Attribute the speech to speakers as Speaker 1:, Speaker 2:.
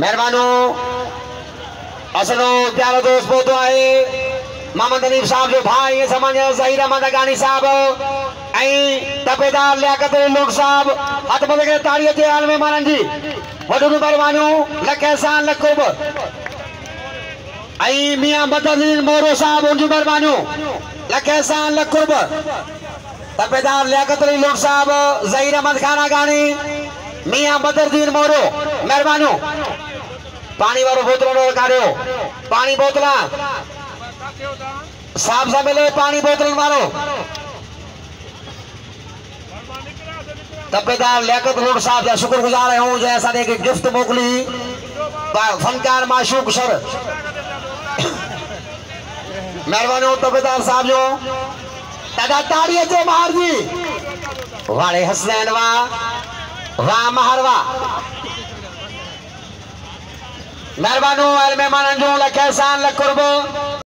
Speaker 1: मेहरबानो असलो प्यारो दोस्त बोतो है मोहम्मद हनीफ साहब जो भाई समझ ज़हीर अहमद अगानी साहब तपेदार लियाकत लोग साहब हथ बद के ताड़ीअ ते आलम मानन जी वडो मेहरबानो लख एहसान लखोब मियां बदरुद्दीन मोरो साहब उनकी मेहरबानो लख एहसान लखोब तपेदार लियाकत लोग साहब ज़हीर अहमद खान अगानी मियां बदरुद्दीन मोरो मेहरबानो पानी वालो बोतलों काढ़ो पानी बोतला साहब साहब मिले पानी बोतल मारो तपेदार लियाकत लोग साहब जा शुक्रगुजार हूं जै असां के गिफ्ट मोकली फनकार माशूक सर मेहरबानो तपेदार साहब जो दादा ताड़ीअ जो मार जी वाले हसनैन वाह महरवा मेहरबानो मेहमान जो लख एहसान लख कुर्ब